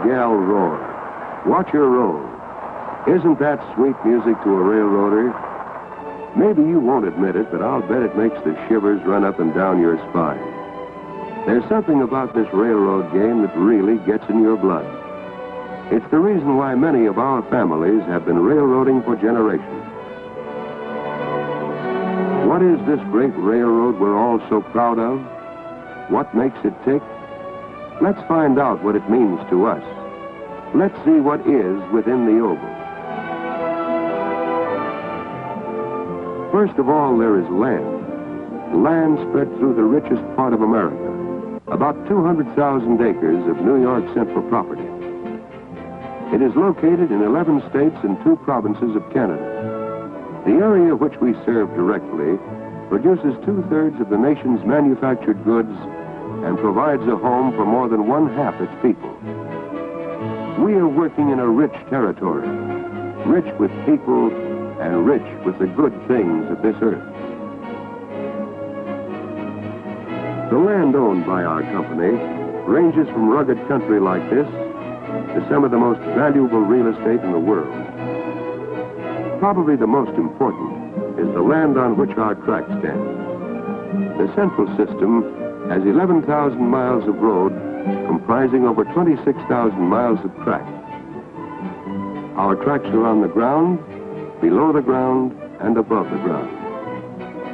gal roar. Watch her roll. Isn't that sweet music to a railroader? Maybe you won't admit it, but I'll bet it makes the shivers run up and down your spine. There's something about this railroad game that really gets in your blood. It's the reason why many of our families have been railroading for generations. What is this great railroad we're all so proud of? What makes it tick? Let's find out what it means to us. Let's see what is within the oval. First of all, there is land. Land spread through the richest part of America. About 200,000 acres of New York Central property. It is located in 11 states and 2 provinces of Canada. The area which we serve directly produces 2/3 of the nation's manufactured goods and provides a home for more than 1/2 its people. We are working in a rich territory, rich with people and rich with the good things of this earth. The land owned by our company ranges from rugged country like this to some of the most valuable real estate in the world. Probably the most important is the land on which our track stands. The Central System has 11,000 miles of road comprising over 26,000 miles of track. Our tracks are on the ground, below the ground, and above the ground.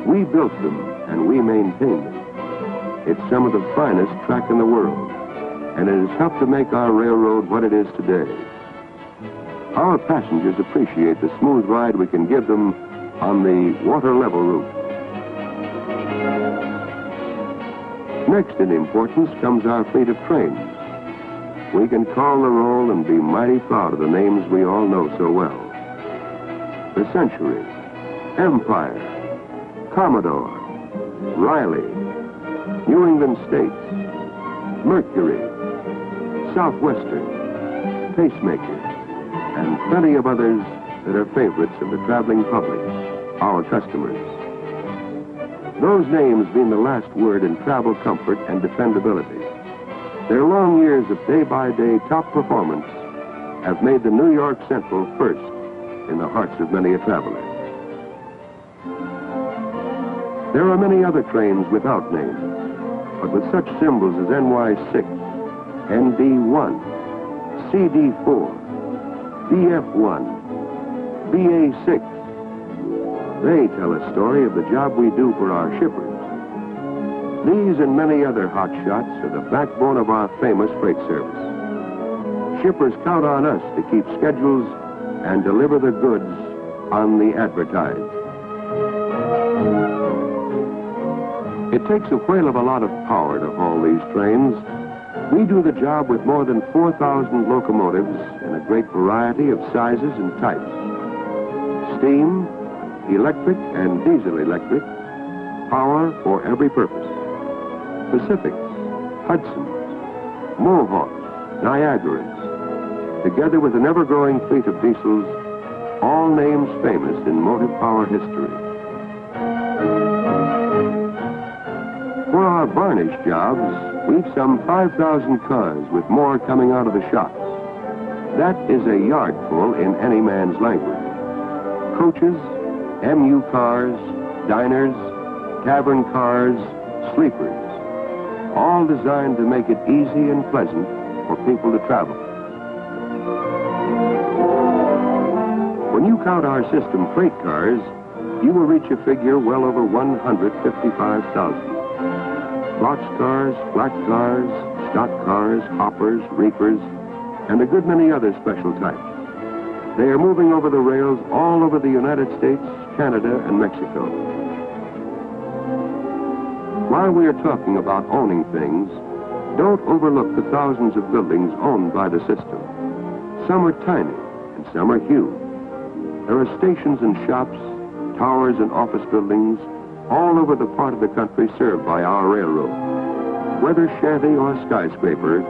We built them and we maintain them. It's some of the finest track in the world, and it has helped to make our railroad what it is today. Our passengers appreciate the smooth ride we can give them on the water level route. Next in importance comes our fleet of trains. We can call the roll and be mighty proud of the names we all know so well. The Century, Empire, Commodore, Riley, New England States, Mercury, Southwestern, Pacemaker, and plenty of others that are favorites of the traveling public, our customers. Those names mean the last word in travel comfort and dependability. Their long years of day-by-day top performance have made the New York Central first in the hearts of many a traveler. There are many other trains without names, but with such symbols as NY6, ND1, CD4, BF1, BA6. They tell a story of the job we do for our shippers. These and many other hot shots are the backbone of our famous freight service. Shippers count on us to keep schedules and deliver the goods on the advertised. It takes a whale of a lot of power to haul these trains. We do the job with more than 4,000 locomotives in a great variety of sizes and types. Steam, electric and diesel electric, power for every purpose. Pacifics, Hudsons, Mohawks, Niagaras, together with an ever-growing fleet of diesels, all names famous in motive power history. For our varnish jobs, we've some 5,000 cars with more coming out of the shops. That is a yard full in any man's language. Coaches, MU cars, diners, tavern cars, sleepers, all designed to make it easy and pleasant for people to travel. When you count our system freight cars, you will reach a figure well over 155,000. Boxcars, flat cars, stock cars, hoppers, reefers, and a good many other special types. They are moving over the rails all over the United States, Canada, and Mexico. While we are talking about owning things, don't overlook the thousands of buildings owned by the system. Some are tiny and some are huge. There are stations and shops, towers and office buildings, all over the part of the country served by our railroad. Whether shanty or skyscraper,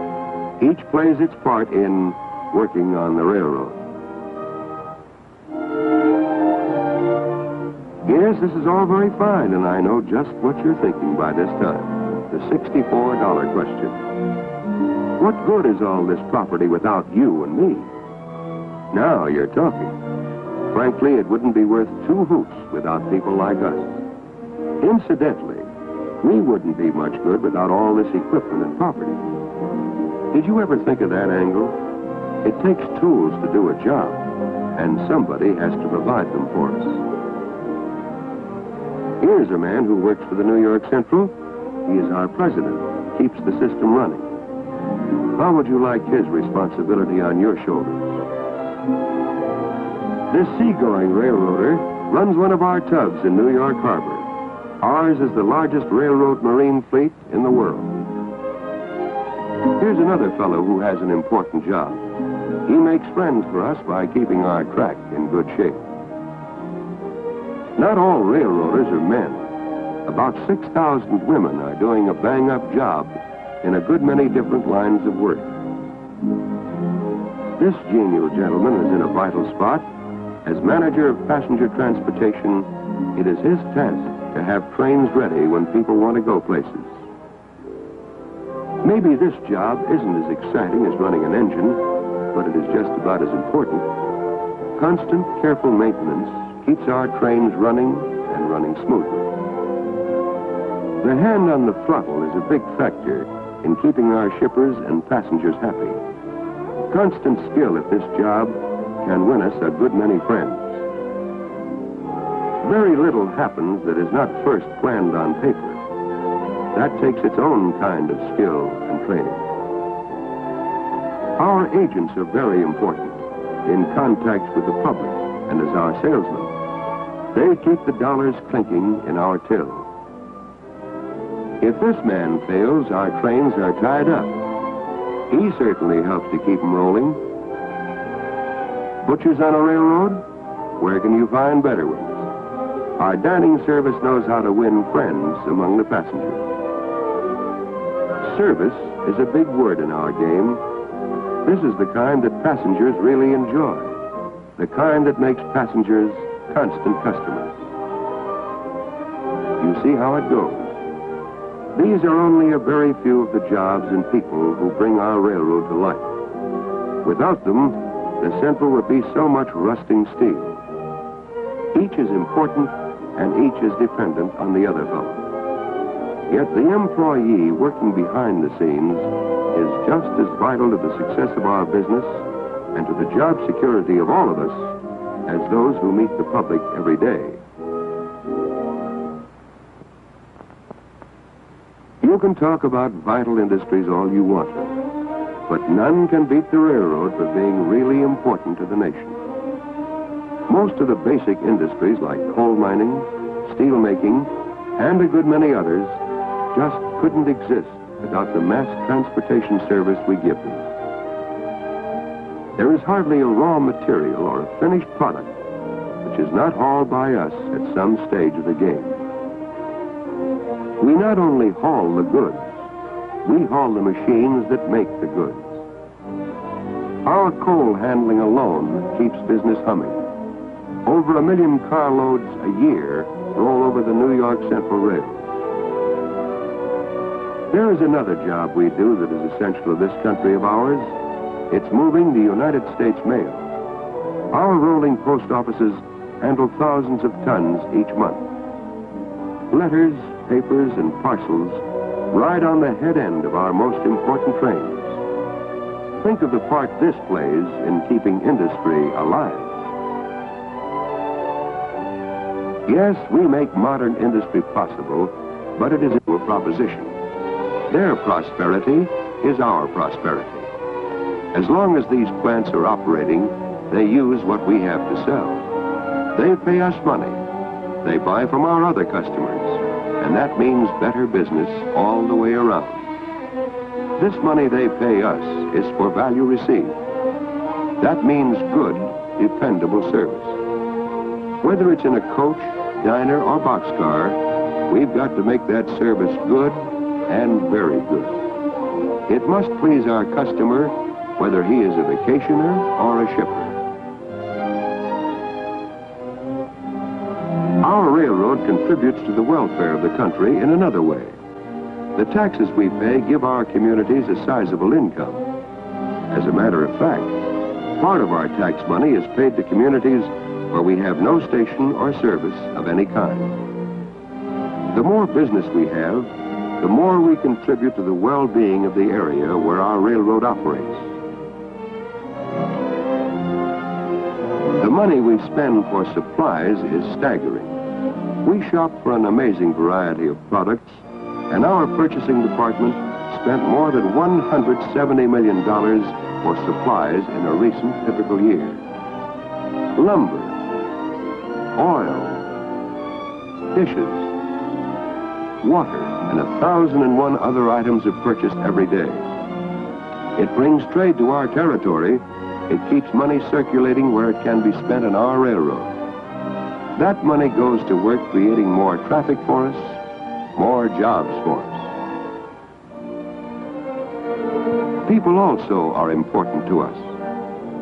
each plays its part in working on the railroad. Yes, this is all very fine, and I know just what you're thinking by this time. The $64 question. What good is all this property without you and me? Now you're talking. Frankly, it wouldn't be worth two hoots without people like us. Incidentally, we wouldn't be much good without all this equipment and property. Did you ever think of that angle? It takes tools to do a job, and somebody has to provide them for us. Here's a man who works for the New York Central. He is our president, keeps the system running. How would you like his responsibility on your shoulders? This seagoing railroader runs one of our tugs in New York Harbor. Ours is the largest railroad marine fleet in the world. Here's another fellow who has an important job. He makes friends for us by keeping our track in good shape. Not all railroaders are men. About 6,000 women are doing a bang-up job in a good many different lines of work. This genial gentleman is in a vital spot. As manager of passenger transportation, it is his task to have trains ready when people want to go places. Maybe this job isn't as exciting as running an engine, but it is just about as important. Constant, careful maintenance keeps our trains running and running smoothly. The hand on the throttle is a big factor in keeping our shippers and passengers happy. Constant skill at this job can win us a good many friends. Very little happens that is not first planned on paper. That takes its own kind of skill and training. Our agents are very important in contact with the public and as our salesmen. They keep the dollars clinking in our till. If this man fails, our trains are tied up. He certainly helps to keep them rolling. Butchers on a railroad? Where can you find better ones? Our dining service knows how to win friends among the passengers. Service is a big word in our game. This is the kind that passengers really enjoy. The kind that makes passengers constant customers. You see how it goes. These are only a very few of the jobs and people who bring our railroad to life. Without them, the Central would be so much rusting steel. Each is important, and each is dependent on the other fellow. Yet the employee working behind the scenes is just as vital to the success of our business and to the job security of all of us as those who meet the public every day. You can talk about vital industries all you want to, but none can beat the railroad for being really important to the nation. Most of the basic industries like coal mining, steel making, and a good many others just couldn't exist without the mass transportation service we give them. There is hardly a raw material or a finished product which is not hauled by us at some stage of the game. We not only haul the goods, we haul the machines that make the goods. Our coal handling alone keeps business humming. Over 1 million carloads a year roll over the New York Central Rail. There is another job we do that is essential to this country of ours. It's moving the United States mail. Our rolling post offices handle thousands of tons each month. Letters, papers, and parcels ride on the head end of our most important trains. Think of the part this plays in keeping industry alive. Yes, we make modern industry possible, but it is a proposition. Their prosperity is our prosperity. As long as these plants are operating, they use what we have to sell. They pay us money. They buy from our other customers, and that means better business all the way around. This money they pay us is for value received. That means good, dependable service. Whether it's in a coach, diner, or boxcar, we've got to make that service good and very good. It must please our customer, whether he is a vacationer or a shipper. Our railroad contributes to the welfare of the country in another way. The taxes we pay give our communities a sizable income. As a matter of fact, part of our tax money is paid to communities where we have no station or service of any kind. The more business we have, the more we contribute to the well-being of the area where our railroad operates. The money we spend for supplies is staggering. We shop for an amazing variety of products, and our purchasing department spent more than $170 million for supplies in a recent typical year. Lumber, oil, dishes, water, and 1,001 other items are purchased every day. It brings trade to our territory. It keeps money circulating where it can be spent on our railroad. That money goes to work creating more traffic for us, more jobs for us. People also are important to us.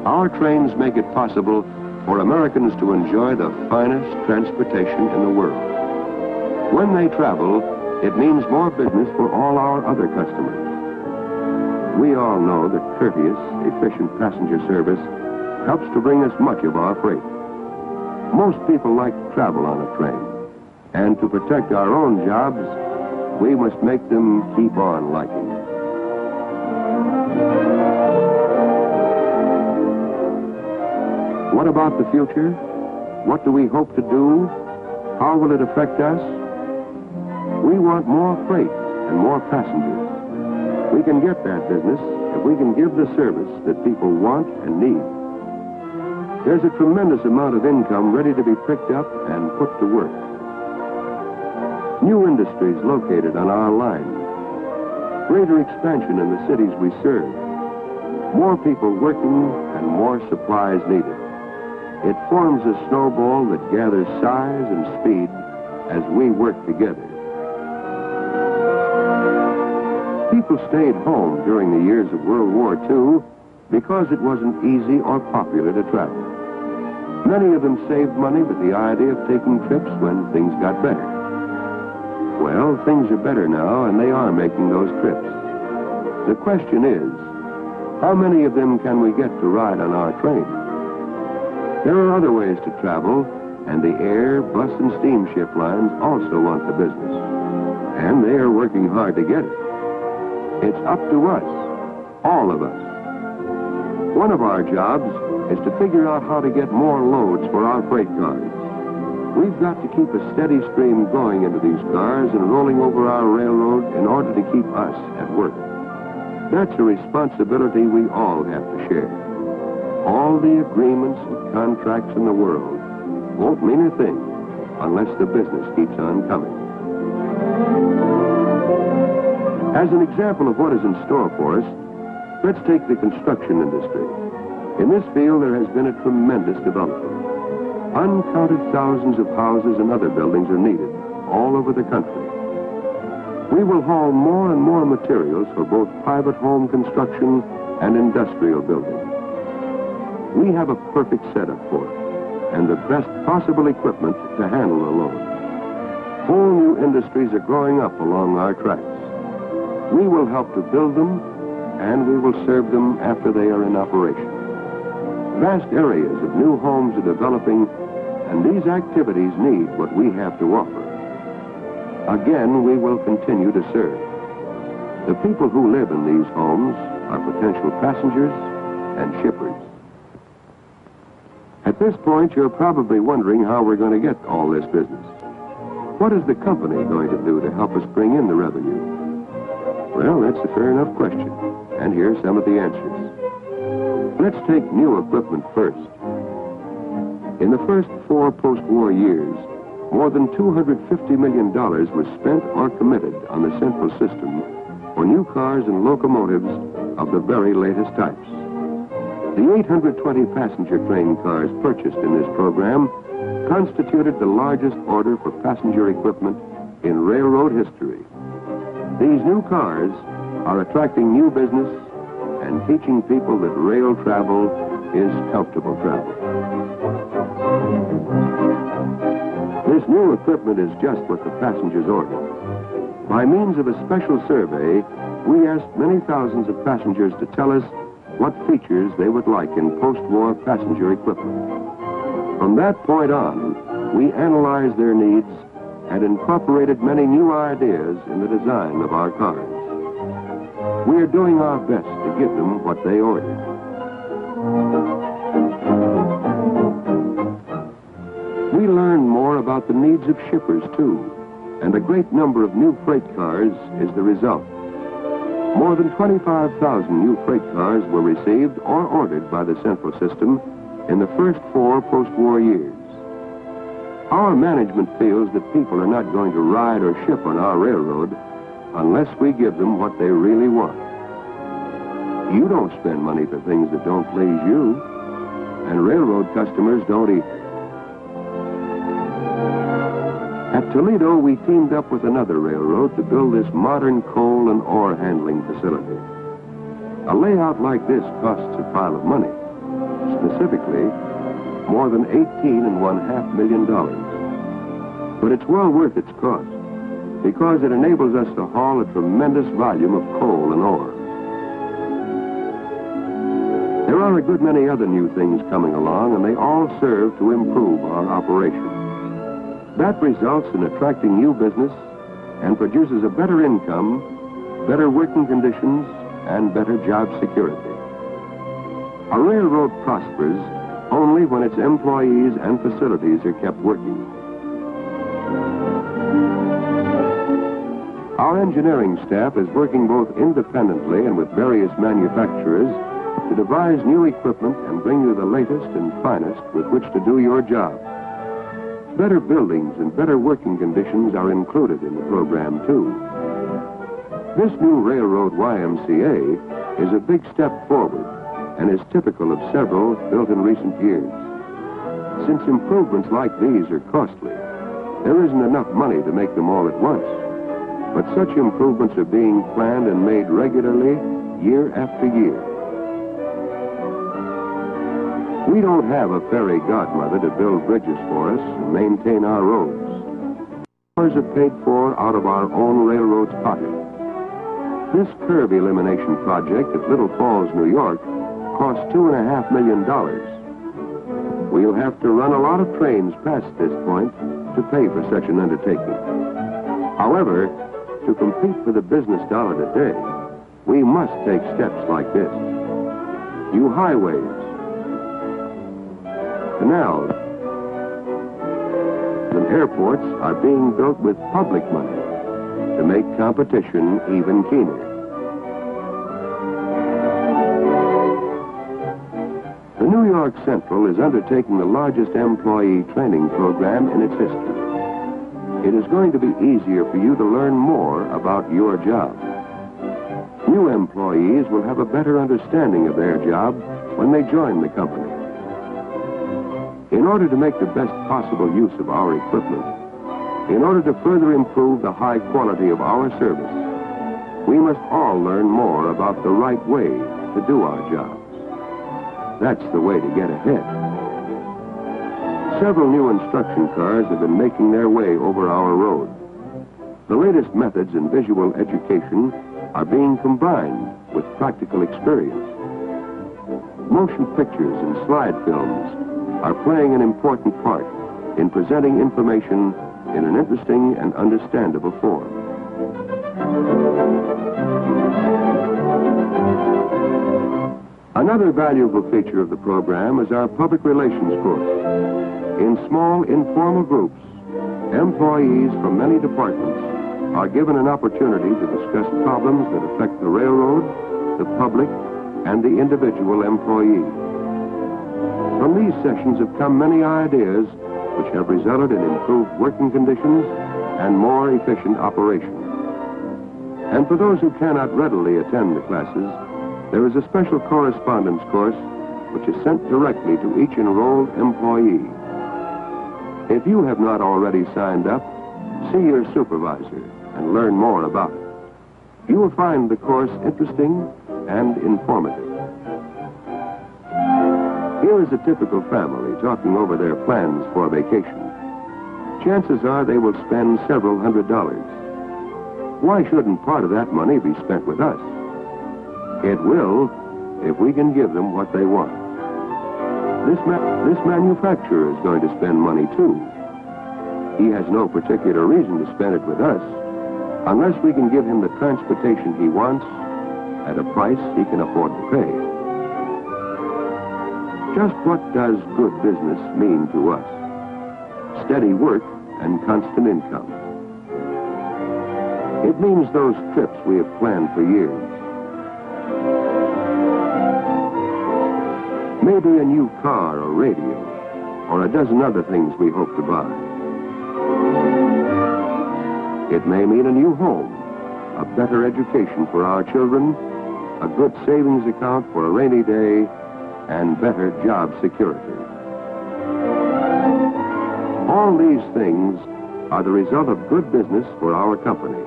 Our trains make it possible for Americans to enjoy the finest transportation in the world. When they travel, it means more business for all our other customers. We all know that courteous, efficient passenger service helps to bring us much of our freight. Most people like to travel on a train, and to protect our own jobs, we must make them keep on liking it. What about the future? What do we hope to do? How will it affect us? We want more freight and more passengers. We can get that business if we can give the service that people want and need. There's a tremendous amount of income ready to be picked up and put to work. New industries located on our line. Greater expansion in the cities we serve. More people working and more supplies needed. It forms a snowball that gathers size and speed as we work together. People stayed home during the years of World War II because it wasn't easy or popular to travel. Many of them saved money with the idea of taking trips when things got better. Well, things are better now, and they are making those trips. The question is, how many of them can we get to ride on our train? There are other ways to travel, and the air, bus, and steamship lines also want the business. And they are working hard to get it. It's up to us, all of us. One of our jobs is to figure out how to get more loads for our freight cars. We've got to keep a steady stream going into these cars and rolling over our railroad in order to keep us at work. That's a responsibility we all have to share. All the agreements and contracts in the world won't mean a thing unless the business keeps on coming. As an example of what is in store for us, let's take the construction industry. In this field, there has been a tremendous development. Uncounted thousands of houses and other buildings are needed all over the country. We will haul more and more materials for both private home construction and industrial building. We have a perfect setup for it, and the best possible equipment to handle the load. Whole new industries are growing up along our tracks. We will help to build them, and we will serve them after they are in operation. Vast areas of new homes are developing, and these activities need what we have to offer. Again, we will continue to serve. The people who live in these homes are potential passengers and shippers. At this point, you're probably wondering how we're going to get all this business. What is the company going to do to help us bring in the revenue? Well, that's a fair enough question, and here's some of the answers. Let's take new equipment first. In the first 4 post-war years, more than $250 million was spent or committed on the Central System for new cars and locomotives of the very latest types. The 820 passenger train cars purchased in this program constituted the largest order for passenger equipment in railroad history. These new cars are attracting new business and teaching people that rail travel is comfortable travel. This new equipment is just what the passengers ordered. By means of a special survey, we asked many thousands of passengers to tell us what features they would like in post-war passenger equipment. From that point on, we analyzed their needs and incorporated many new ideas in the design of our cars. We are doing our best to give them what they ordered. We learned more about the needs of shippers, too, and a great number of new freight cars is the result. More than 25,000 new freight cars were received or ordered by the Central System in the first 4 post-war years. Our management feels that people are not going to ride or ship on our railroad unless we give them what they really want. You don't spend money for things that don't please you, and railroad customers don't either. At Toledo, we teamed up with another railroad to build this modern coal and ore handling facility. A layout like this costs a pile of money, specifically more than $18.5 million. But it's well worth its cost, because it enables us to haul a tremendous volume of coal and ore. There are a good many other new things coming along, and they all serve to improve our operation. That results in attracting new business and produces a better income, better working conditions, and better job security. A railroad prospers only when its employees and facilities are kept working. Our engineering staff is working both independently and with various manufacturers to devise new equipment and bring you the latest and finest with which to do your job. Better buildings and better working conditions are included in the program, too. This new railroad YMCA is a big step forward and is typical of several built in recent years. Since improvements like these are costly, there isn't enough money to make them all at once. But such improvements are being planned and made regularly, year after year. We don't have a fairy godmother to build bridges for us and maintain our roads. Ours are paid for out of our own railroad's pocket. This curve elimination project at Little Falls, New York, cost $2.5 million. We'll have to run a lot of trains past this point to pay for such an undertaking. However, to compete for the business dollar today, we must take steps like this. New highways, canals, and airports are being built with public money to make competition even keener. The New York Central is undertaking the largest employee training program in its history. It is going to be easier for you to learn more about your job. New employees will have a better understanding of their job when they join the company. In order to make the best possible use of our equipment, in order to further improve the high quality of our service, we must all learn more about the right way to do our jobs. That's the way to get ahead. Several new instruction cars have been making their way over our road. The latest methods in visual education are being combined with practical experience. Motion pictures and slide films are playing an important part in presenting information in an interesting and understandable form. Another valuable feature of the program is our public relations course. In small, informal groups, employees from many departments are given an opportunity to discuss problems that affect the railroad, the public, and the individual employee. From these sessions have come many ideas which have resulted in improved working conditions and more efficient operation. And for those who cannot readily attend the classes, there is a special correspondence course which is sent directly to each enrolled employee. If you have not already signed up, see your supervisor and learn more about it. You will find the course interesting and informative. Here is a typical family talking over their plans for vacation. Chances are they will spend several $100s. Why shouldn't part of that money be spent with us? It will, if we can give them what they want. This manufacturer is going to spend money too. He has no particular reason to spend it with us, unless we can give him the transportation he wants at a price he can afford to pay. Just what does good business mean to us? Steady work and constant income. It means those trips we have planned for years. Maybe a new car or radio, or a dozen other things we hope to buy. It may mean a new home, a better education for our children, a good savings account for a rainy day, and better job security. All these things are the result of good business for our company.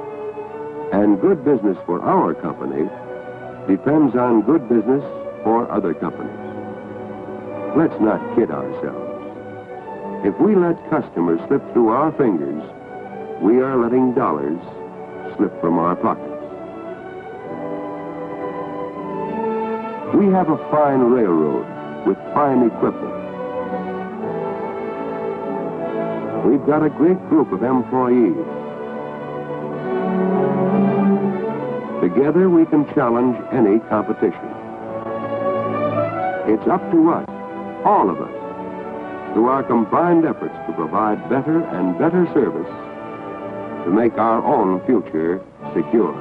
And good business for our company depends on good business for other companies. Let's not kid ourselves. If we let customers slip through our fingers, we are letting dollars slip from our pockets. We have a fine railroad with fine equipment. We've got a great group of employees. Together we can challenge any competition. It's up to us, all of us, through our combined efforts to provide better and better service to make our own future secure.